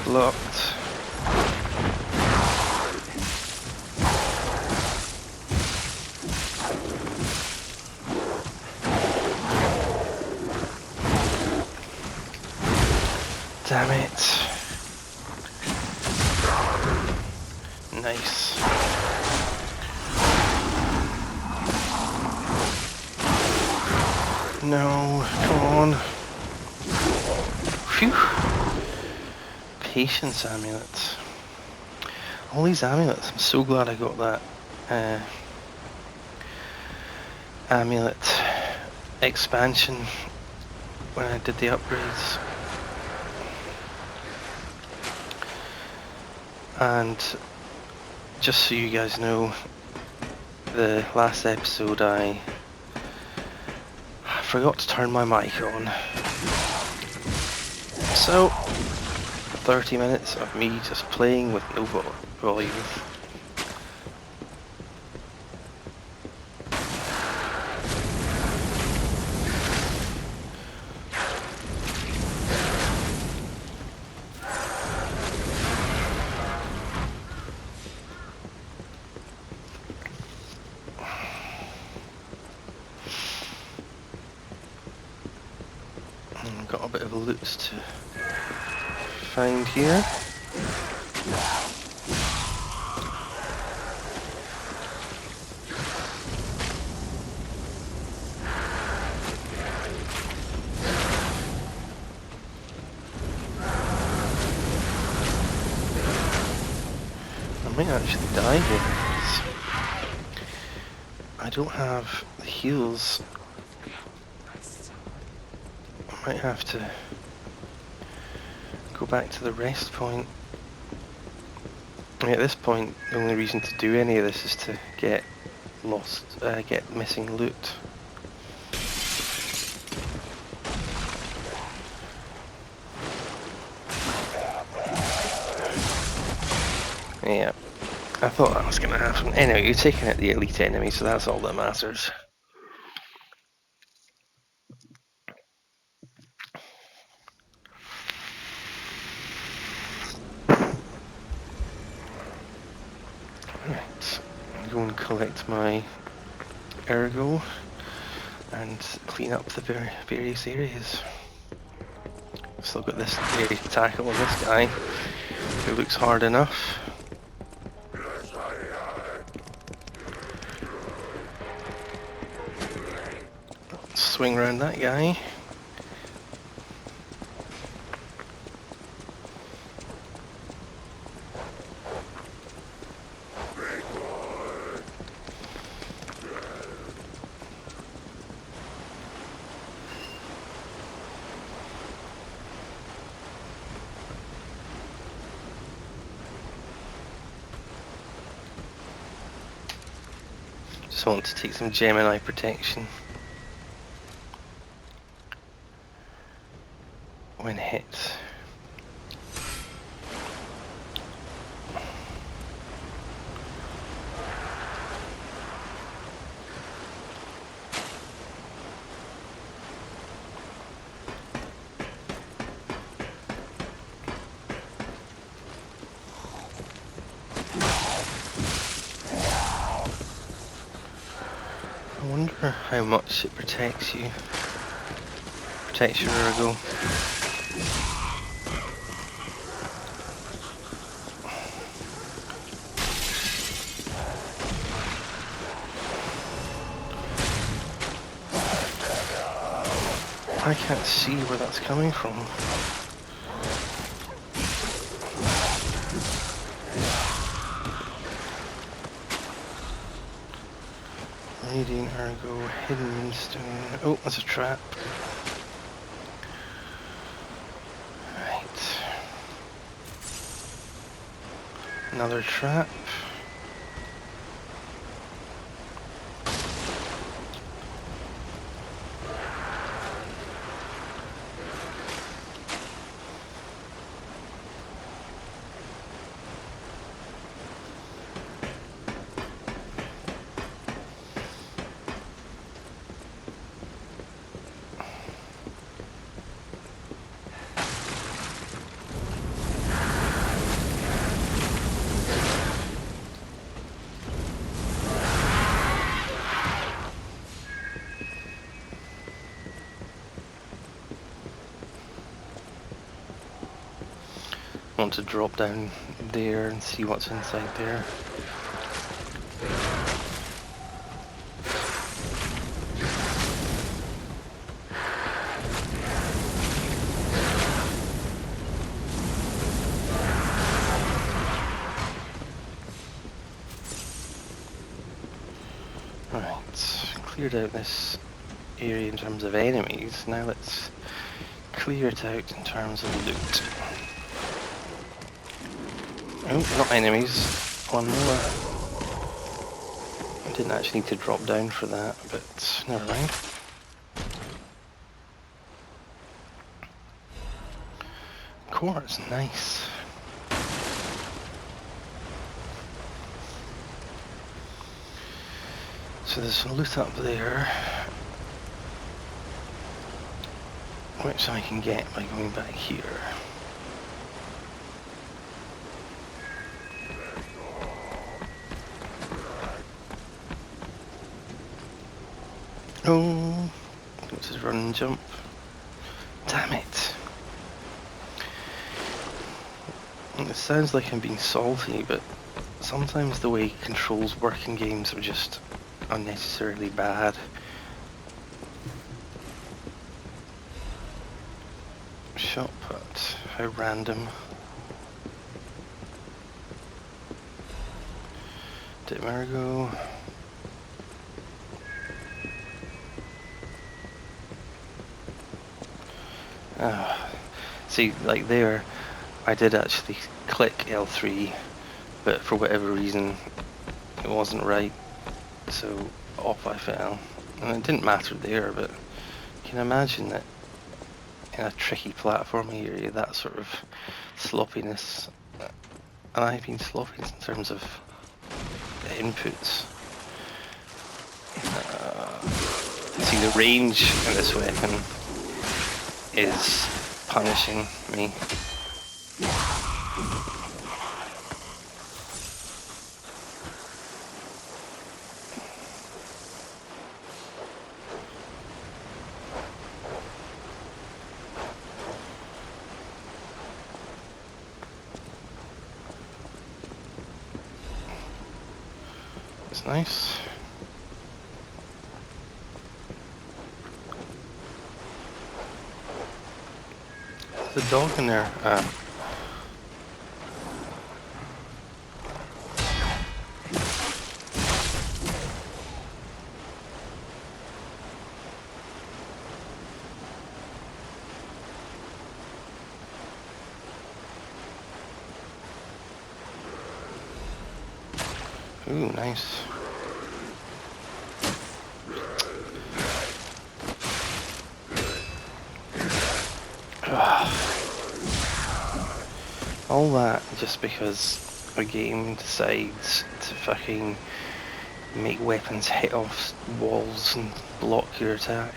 Locked. Damn it. Nice. No, come on. Phew. Patience amulets. All these amulets. I'm so glad I got that amulet expansion when I did the upgrades. And just so you guys know, the last episode I forgot to turn my mic on. So, 30 minutes of me just playing with no volume. Got a bit of a loot to find here. I might actually die here because I don't have the heals. I might have to go back to the rest point. I mean, at this point, the only reason to do any of this is to get get missing loot. Yeah, I thought that was going to happen. Anyway, you're taking out the elite enemy, so that's all that matters. Right, I'll go and collect my ergo and clean up the various areas. Still got this tackle on this guy, who looks hard enough. Swing around that guy. Just want to take some Gemini protection when hit. I wonder how much it protects you. Protects your ergo. I can't see where that's coming from. Radiant ergo, hidden moonstone. Oh, that's a trap. Right. Another trap. want to drop down there and see what's inside there. Right, cleared out this area in terms of enemies. Now let's clear it out in terms of loot. Oh, not enemies. One more. I didn't actually need to drop down for that, but never mind. Quartz, nice. So there's some loot up there, which I can get by going back here. Oh, what's his run and jump? Damn it. It sounds like I'm being salty, but sometimes the way controls work in games are just unnecessarily bad. Shot put, how random. Did Marigo? See, like there, I did actually click L3, but for whatever reason, it wasn't right, so off I fell. And it didn't matter there, but you can imagine that in a tricky platforming area, that sort of sloppiness, and I've been sloppy in terms of the inputs. See, the range in this weapon is punishing me. It's nice. There's a dog in there. Ooh, nice. All that just because a game decides to fucking make weapons hit off walls and block your attack.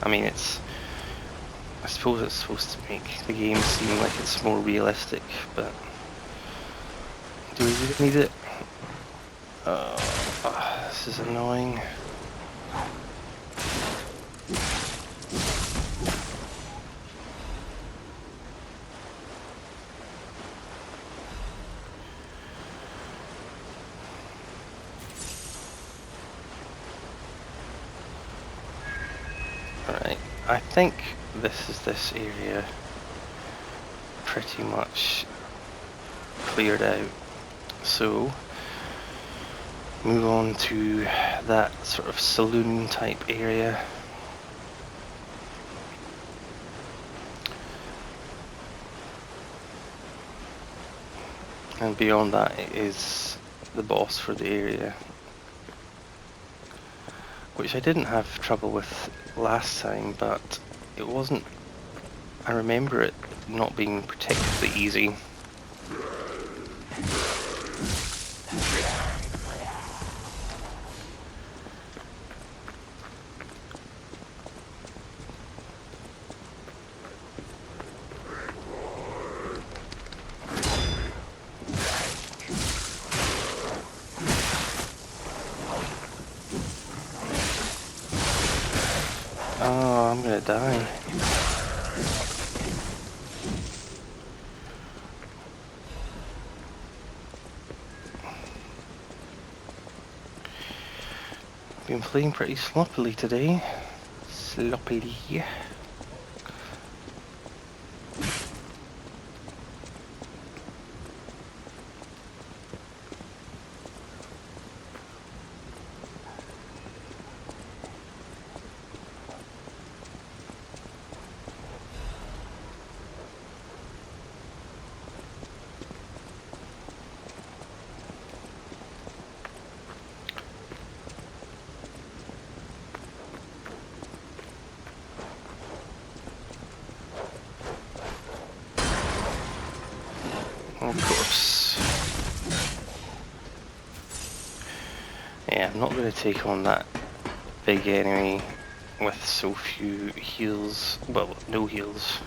I mean, I suppose it's supposed to make the game seem like it's more realistic, but do we really need it? This is annoying. Alright, I think this is this area pretty much cleared out. So, move on to that sort of saloon type area. And beyond that is the boss for the area, which I didn't have trouble with last time, but it wasn't, I remember it not being particularly easy. Oh, I'm gonna die. Been playing pretty sloppily today. Sloppily. Of course. Yeah, I'm not going to take on that big enemy with so few heals. Well, no heals.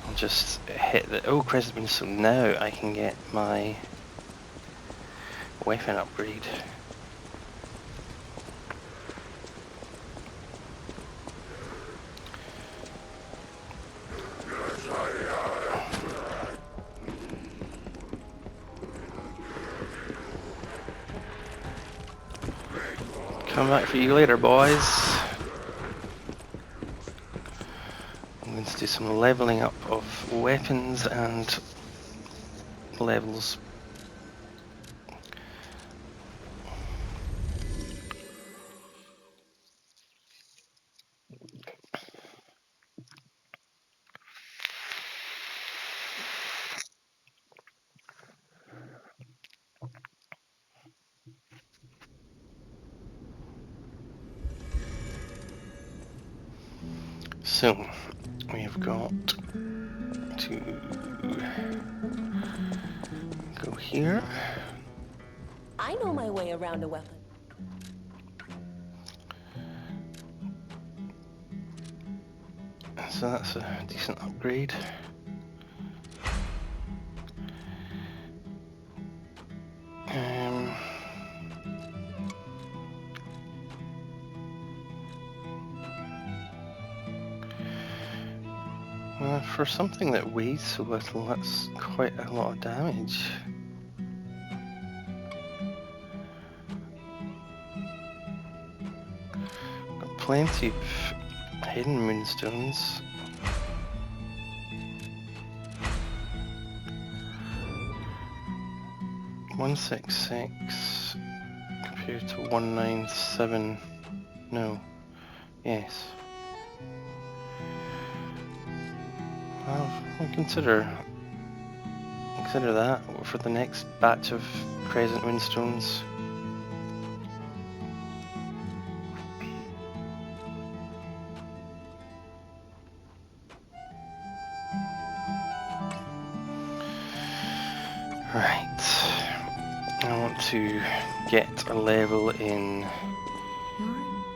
I'll just hit the... Oh, Crescent, so now I can get my weapon upgrade. Come back for you later, boys. I'm going to do some leveling up of weapons and levels. So, we've got to go here. I know my way around a weapon. So that's a decent upgrade. Um, for something that weighs so little, that's quite a lot of damage. Got plenty of hidden moonstones. $166 compared to 197. No. Yes. I'll consider that for the next batch of Crescent Moonstones. Right. I want to get a level in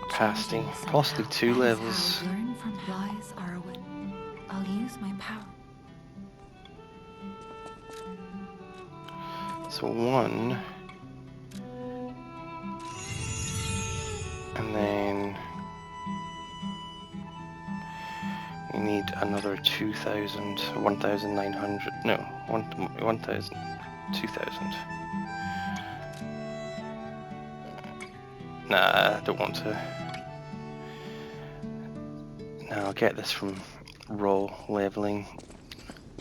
casting, possibly 2 levels. Learn from Bly's Arwen. I'll use my power. So 1, and then we need another 2,000, 1,900, no, 1,000, 2,000. Nah, I don't want to. Now I'll get this from raw leveling.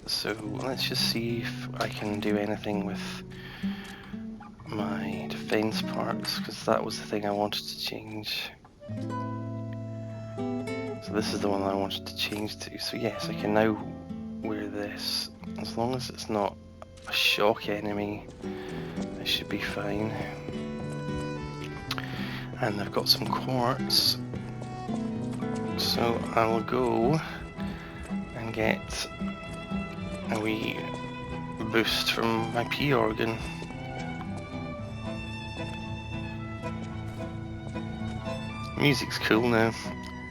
So let's just see if I can do anything with my defense parts, because that was the thing I wanted to change. So this is the one I wanted to change to. So yes, I can now wear this. As long as it's not a shock enemy, I should be fine. And I've got some quartz, so I will go and get a wee boost from my P organ. Music's cool now.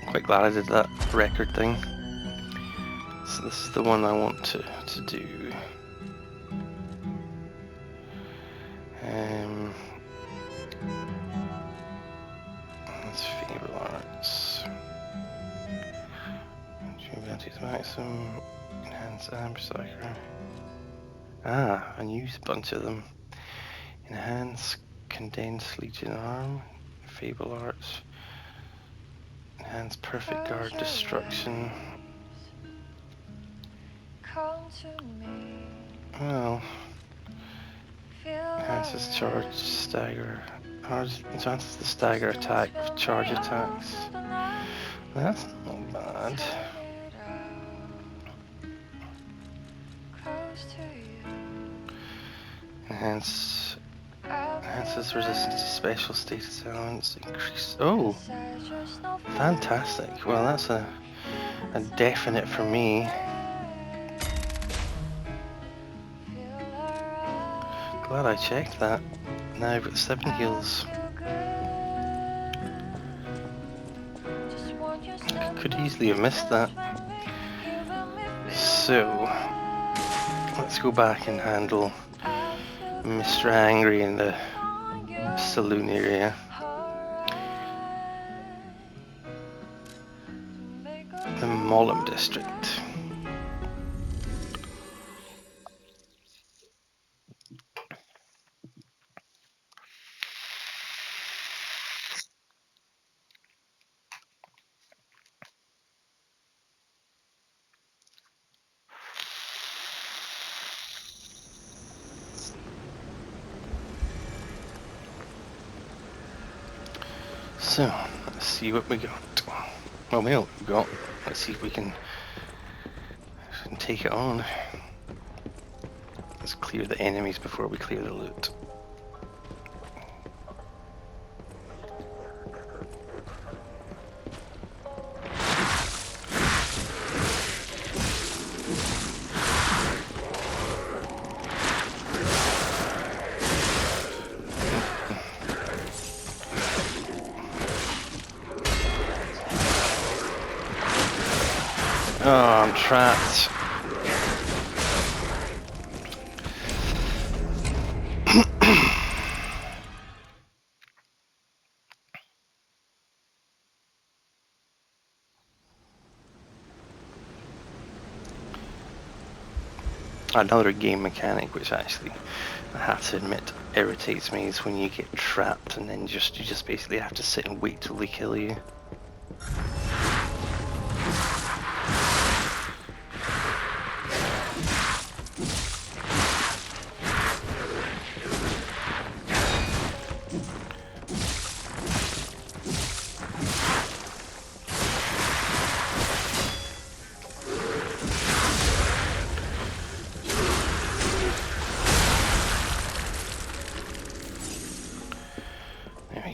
I'm quite glad I did that record thing. So this is the one I want to do. That's Fable Arts. Abilities maximum, enhance and berserker. Ah, a new bunch of them. Enhance Condensed Legion Arm, Fable Arts, Enhance Perfect Guard Destruction. Well, enhances charge stagger. Enhances the stagger attack with charge attacks. That's not bad. Enhances resistance to special status elements. Increase. Oh, fantastic. Well, that's a definite for me. Glad I checked that. Now I've got 7 heals. Could easily have missed that. So, let's go back and handle Mr. Angry in the saloon area. The Maulum district. So, let's see what we got. Well, we know what we've got. Let's see if we can take it on. Let's clear the enemies before we clear the loot. Oh, I'm trapped. Another game mechanic which actually, I have to admit, irritates me is when you get trapped and then you just basically have to sit and wait till they kill you.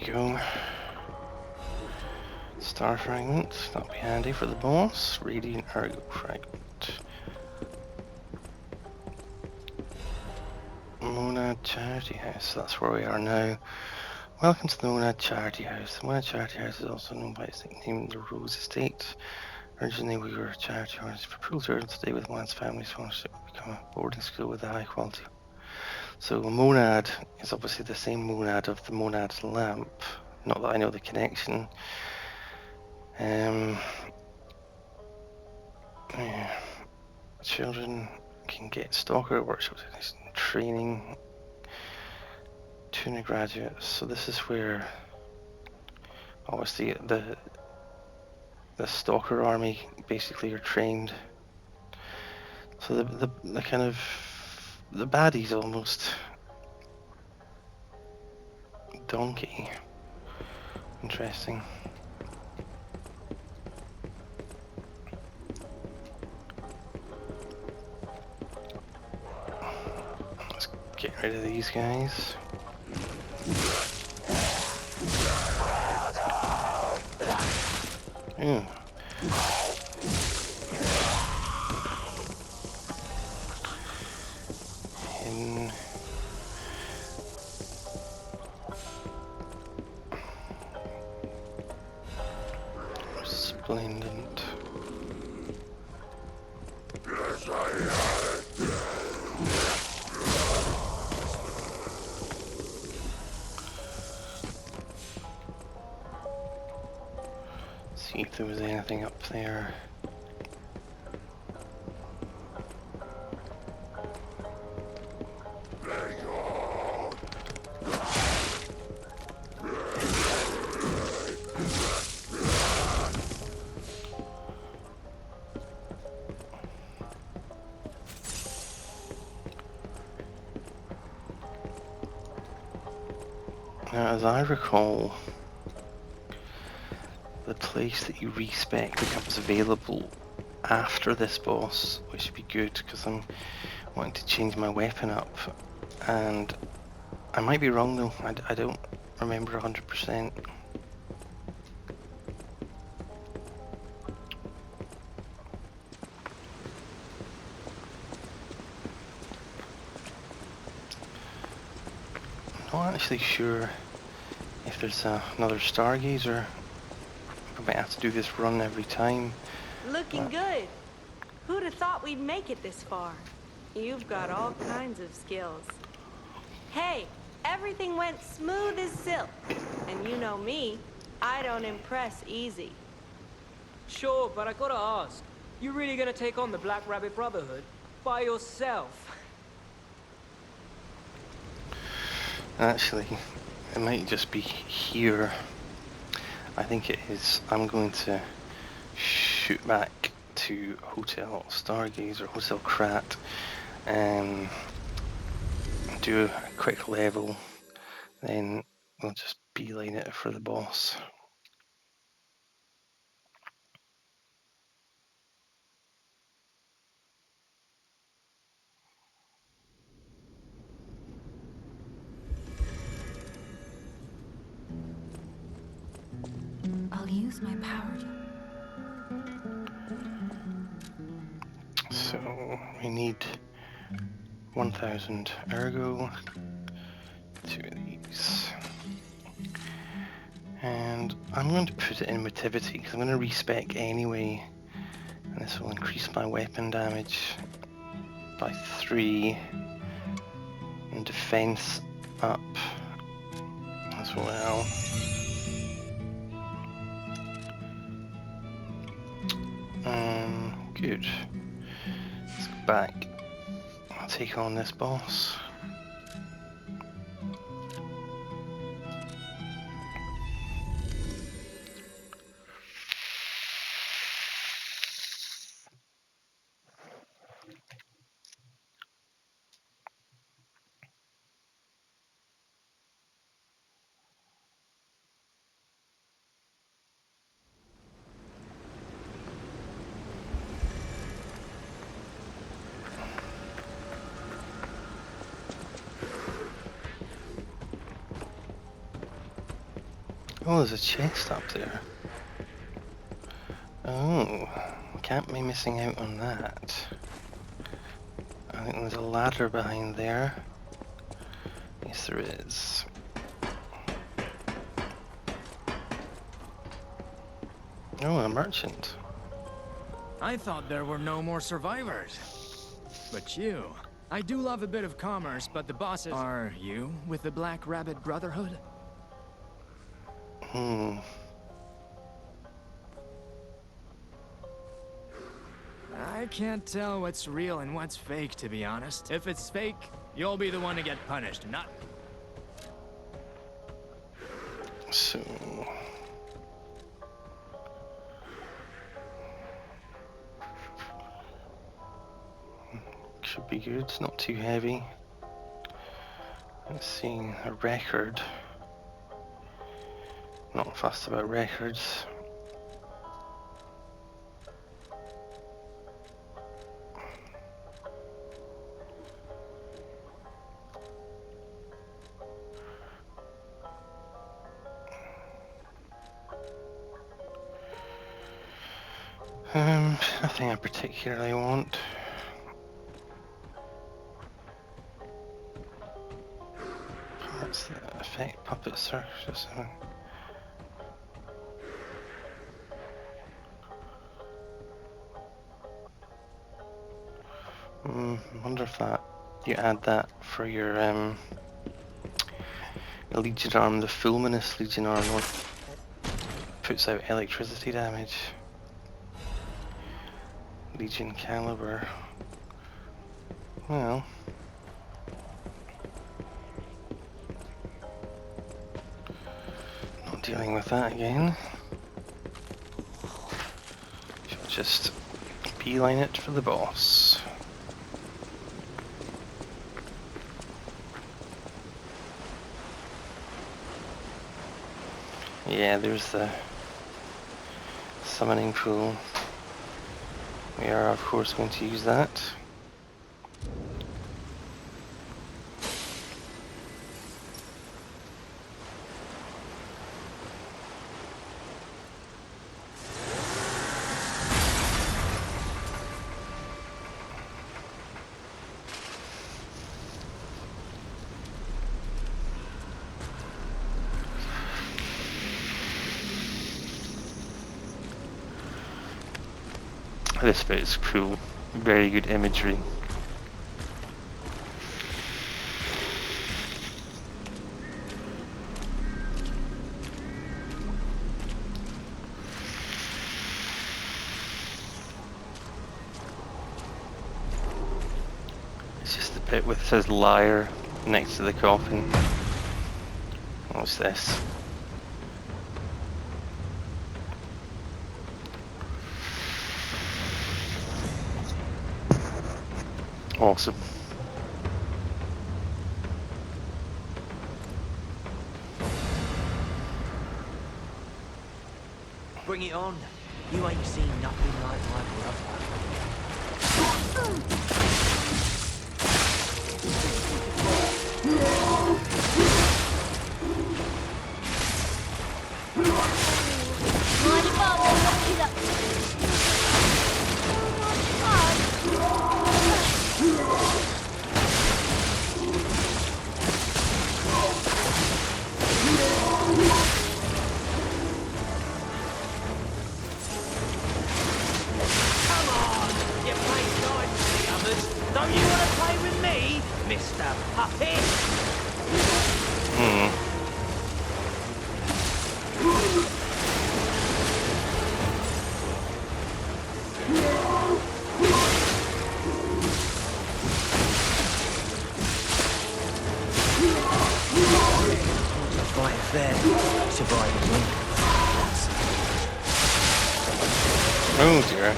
Go. Star fragment, that'll be handy for the boss. Radiant Ergo fragment. Monad Charity House, that's where we are now. Welcome to the Monad Charity House. The Monad Charity House is also known by its nickname, the Rose Estate. Originally we were a charity organization for poor children. Today with Monad's family sponsorship, we become a boarding school with a high quality. So a monad is obviously the same monad of the monad lamp. Not that I know the connection. Yeah. Children can get stalker workshops training. Tuna graduates. So this is where obviously the stalker army basically are trained. So the kind of the baddies almost. Donkey. Interesting. Let's get rid of these guys. Ooh. Splendid. See if there was anything up there. Now, as I recall, the place that you respec becomes available after this boss, which would be good because I'm wanting to change my weapon up. And I might be wrong though, I don't remember 100%. Not actually sure if there's another stargazer. I might have to do this run every time. Looking good. Who'd have thought we'd make it this far? You've got all kinds of skills. Hey, everything went smooth as silk. And you know me, I don't impress easy. Sure, but I gotta ask. You really gonna take on the Black Rabbit Brotherhood? By yourself? Actually, it might just be here. I think it is. I'm going to shoot back to Hotel Stargaze or Hotel Krat and do a quick level, then we'll just beeline it for the boss. I'll use my power to... So we need 1000 ergo, 2 of these. And I'm going to put it in motivity because I'm going to respec anyway, and this will increase my weapon damage by 3 and defense up as well. Good. Let's go back. I'll take on this boss. Oh, there's a chest up there. Oh, can't be missing out on that. I think there's a ladder behind there. Yes, there is. Oh, a merchant. I thought there were no more survivors. But you... I do love a bit of commerce, but the bosses... Are you with the Black Rabbit Brotherhood? I can't tell what's real and what's fake, to be honest. If it's fake, you'll be the one to get punished, not... So... should be good, it's not too heavy. Let's see, a record. Not fussed about records. Nothing I particularly want. What's the effect? Puppet surface. Wonder if that you add that for your Legion arm, the Fulminous Legion arm one puts out electricity damage. Legion caliber. Well, not dealing with that again. Shall just beeline it for the boss. Yeah, there's the summoning pool. We are of course going to use that. This bit is cool. Very good imagery. It's just the bit with his lyre next to the coffin. What's this? Awesome. Bring it on. You ain't seen nothing like my brother. You play nice with the others. Don't you want to play with me, Mr. Puppet? Survivors there. Survivors on. Oh dear.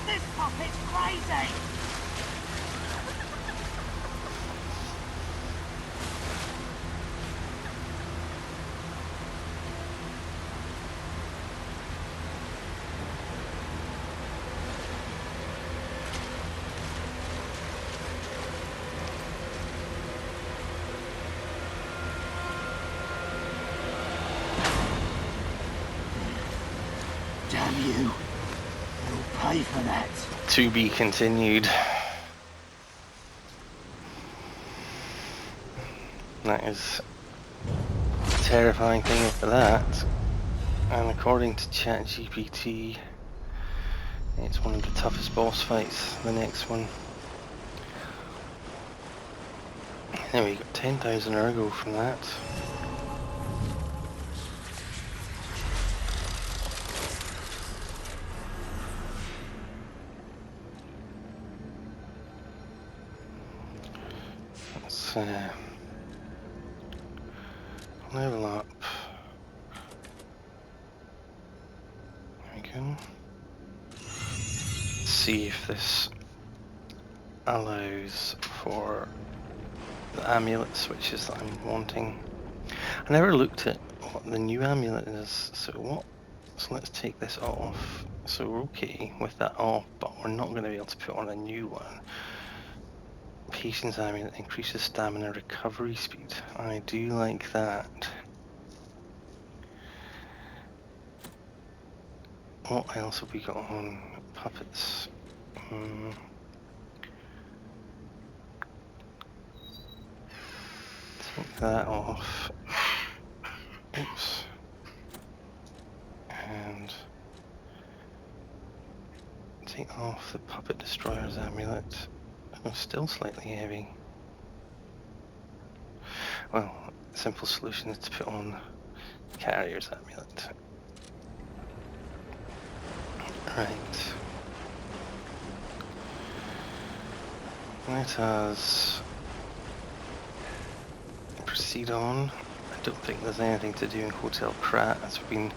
This puppet's crazy! Damn you. You'll pay for that. To be continued. That is a terrifying thing for that. And according to ChatGPT, it's one of the toughest boss fights, the next one. Then we got 10,000 ergo from that. Let's level up. There we go. See if this allows for the amulet switches that I'm wanting. I never looked at what the new amulet is, so let's take this off. So we're okay with that off, but we're not going to be able to put on a new one. Patience amulet increases stamina recovery speed. I do like that. What else have we got on? Puppets. Take that off. Oops. And take off the Puppet Destroyer's amulet. Oh, still slightly heavy. Well, simple solution is to put on Carrier's amulet. Right. Let us proceed on. I don't think there's anything to do in Hotel Krat, as we've been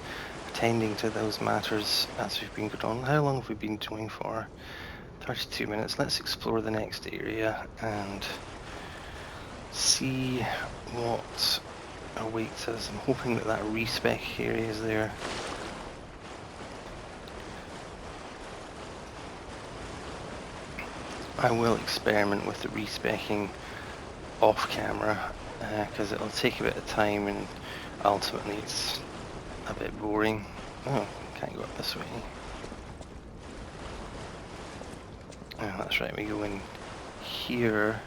attending to those matters as we've been going on. How long have we been doing for? 32 minutes. Let's explore the next area and see what awaits us. I'm hoping that that respec area is there. I will experiment with the respecking off camera because it'll take a bit of time and ultimately it's a bit boring. Oh, can't go up this way. Oh, that's right, we go in here.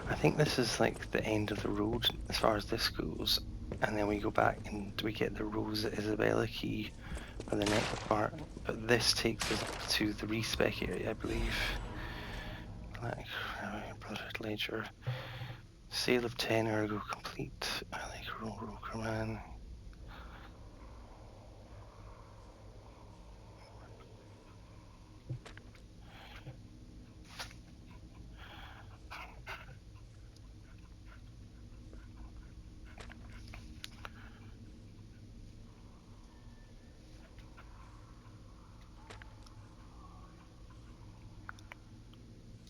I think this is like the end of the road as far as this goes, and then we go back and we get the Rose Isabella key for the next part, but this takes us to the respec area, I believe. Black Brotherhood Ledger. Sale of 10 ergo complete. I like Roker Man.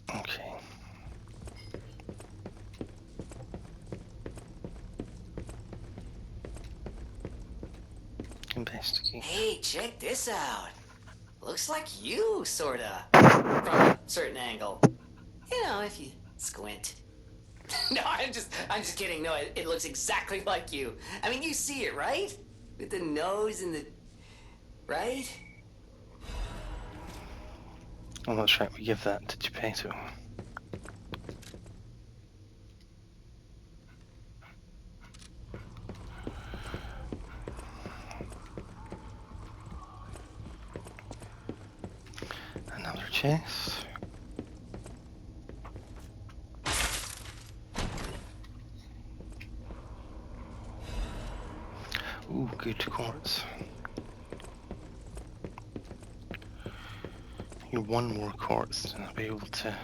Okay. Investigate. Hey, check this out. Looks like you, sorta. From a certain angle. You know, if you squint. No, I'm just kidding. No, it looks exactly like you. I mean, you see it, right? With the nose and the... Right? Oh, that's right, we give that to Geppetto. Another chest. Ooh, good quartz. Need one more quartz and I'll be able to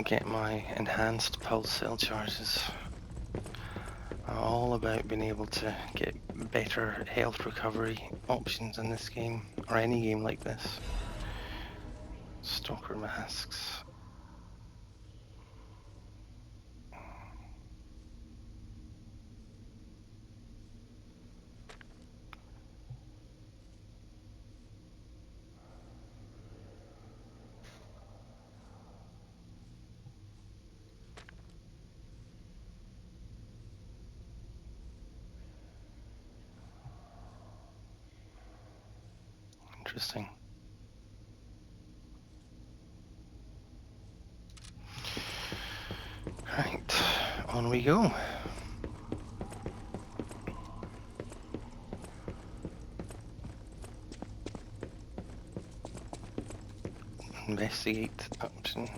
get my enhanced pulse cell charges. I'm all about being able to get better health recovery options in this game, or any game like this. Stalker masks. Interesting. Right, on we go. Investigate option.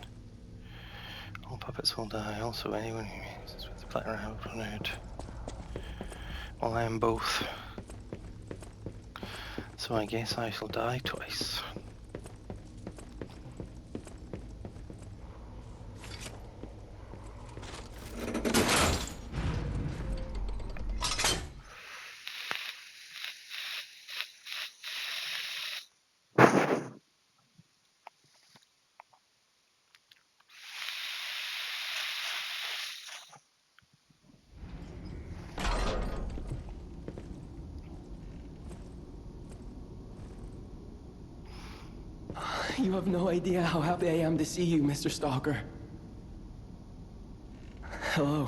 All puppets will die. Also, anyone who messes with the Black Rabbit Brotherhood. Well, I am both. So I guess I shall die twice. You have no idea how happy I am to see you, Mr. Stalker. Hello.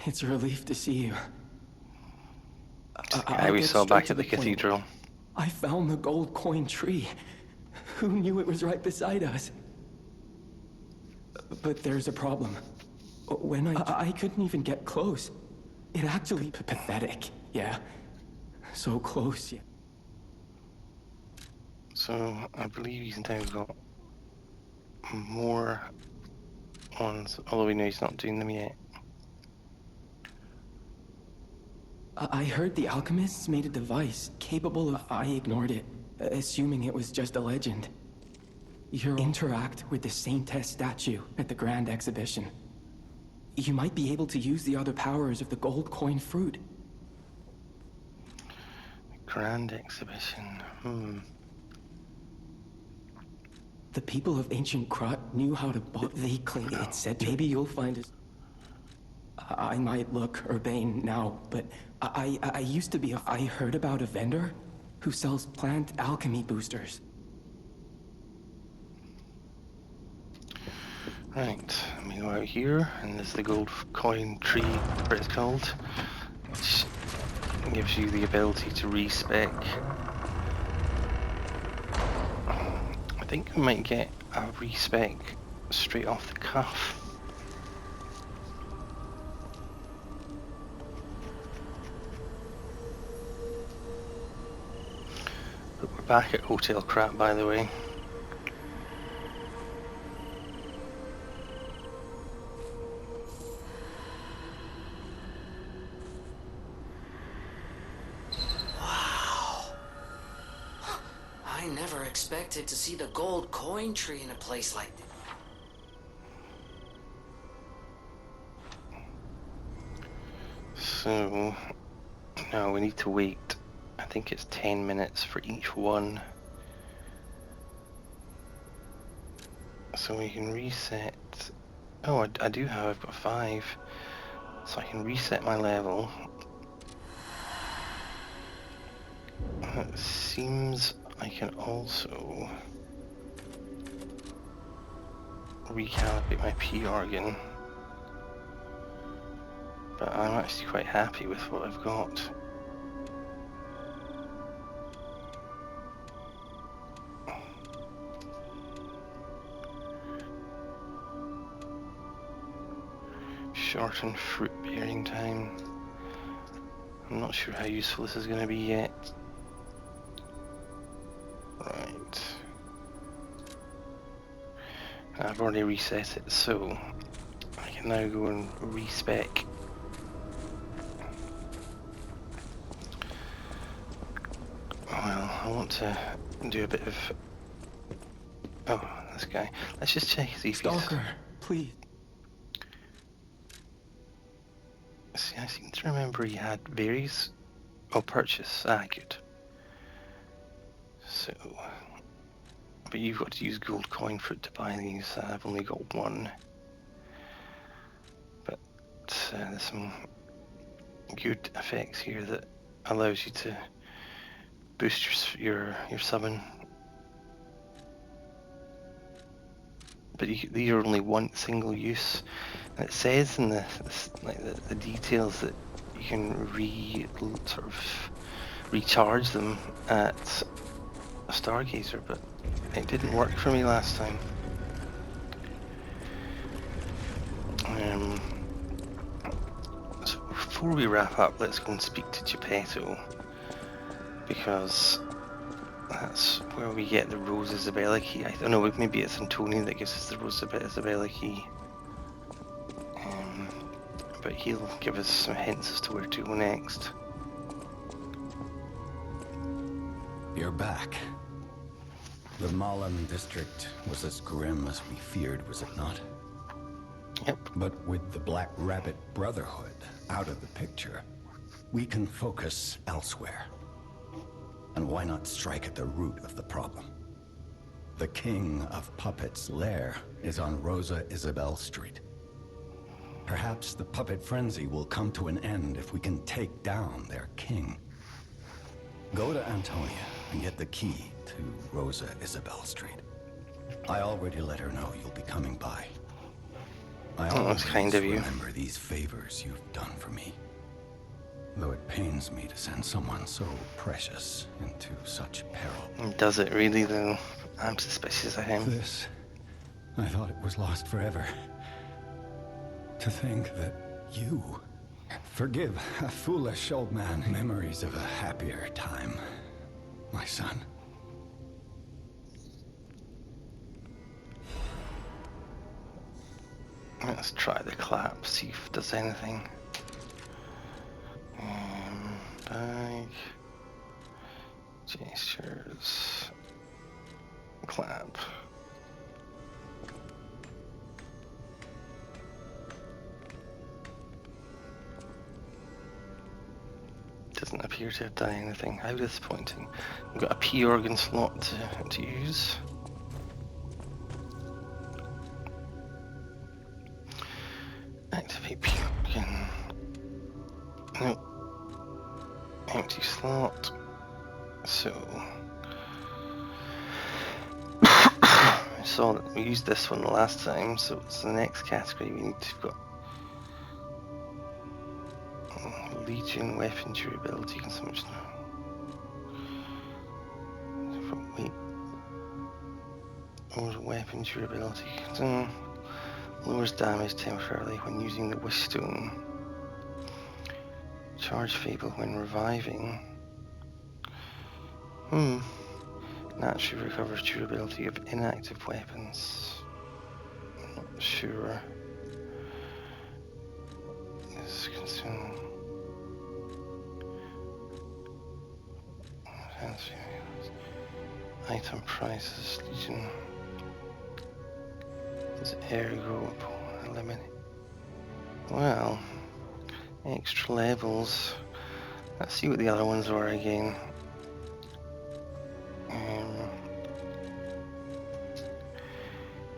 It's a relief to see you. It's the guy we saw back at the cathedral. I found the gold coin tree. Who knew it was right beside us? But there's a problem. When I couldn't even get close. It actually pathetic, yeah. So close, yeah. So I believe he's now got more ones, although we know he's not doing them yet. I heard the alchemists made a device capable of... I ignored it, assuming it was just a legend. You'll interact with the Saintess statue at the Grand Exhibition. You might be able to use the other powers of the gold coin fruit. Grand Exhibition. The people of ancient Krut knew how to they claim it said maybe you'll find us. I might look urbane now, but I used to be I heard about a vendor who sells plant alchemy boosters. Right, let me go out here, and there's the gold coin tree, whatever it's called, which gives you the ability to respec. I think we might get a respec straight off the cuff. But we're back at Hotel Crap, by the way. I never expected to see the gold coin tree in a place like this. So, now we need to wait. I think it's 10 minutes for each one. So we can reset. Oh, I do have, I've got 5. So I can reset my level. It seems I can also recalibrate my P organ. But I'm actually quite happy with what I've got. Shorten fruit bearing time. I'm not sure how useful this is going to be yet. Right. I've already reset it, so I can now go and respec. Well, I want to do a bit of... Oh, this guy. Let's just check see if he's... Stalker, please. See, I seem to remember he had various... Oh, purchase. Ah, good. So... But you've got to use gold coin fruit to buy these. I've only got 1. But there's some good effects here that allows you to boost your summon. But these are only one single use. And it says in the details that you can sort of recharge them at a Stargazer, but it didn't work for me last time. So before we wrap up, let's go and speak to Geppetto, because that's where we get the Rose Isabella key. I don't know, maybe it's Antonio that gives us the Rose Isabella key. But he'll give us some hints as to where to go next. You're back. The Maulum district was as grim as we feared, was it not? Yep. But with the Black Rabbit Brotherhood out of the picture, we can focus elsewhere. And why not strike at the root of the problem? The King of Puppets' lair is on Rosa Isabel Street. Perhaps the puppet frenzy will come to an end if we can take down their king. Go to Antonia and get the key to Rosa Isabel Street. I already let her know you'll be coming by. I always kind of you. remember these favors you've done for me. Though it pains me to send someone so precious into such peril. Does it really though? I'm suspicious of him. This, I thought it was lost forever. To think that you... Forgive a foolish old man. Memories of a happier time, my son. Let's try the clap, see if it does anything. Bag. Gestures. Clap. doesn't appear to have done anything. How disappointing. We've got a P organ slot to use. Activate P organ. Nope. Empty slot. So I saw that we used this one the last time, so it's the next category we need to go. Legion weapon durability consumption. Wait. Lowers weapon durability. Lowers damage temporarily when using the wish stone. Charge Fable when reviving. Naturally recovers durability of inactive weapons. I'm not sure. This consume. Item prices, Legion. Does ergo eliminate? Well, extra levels. Let's see what the other ones were again.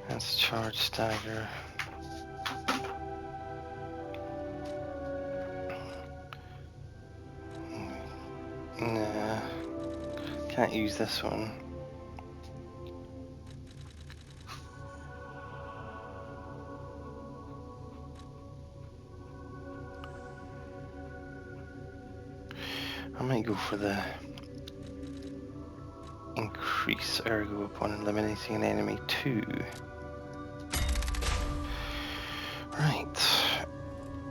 That's charge stagger. Nah, can't use this one. I might go for the increase ergo upon eliminating an enemy too. Right.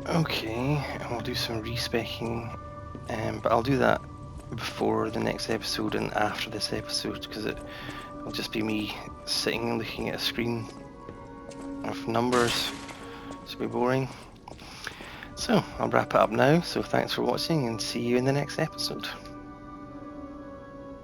Okay, and we'll do some respecking, but I'll do that before the next episode and after this episode, because it'll just be me sitting and looking at a screen of numbers. It'll be boring. So I'll wrap it up now. So thanks for watching and see you in the next episode.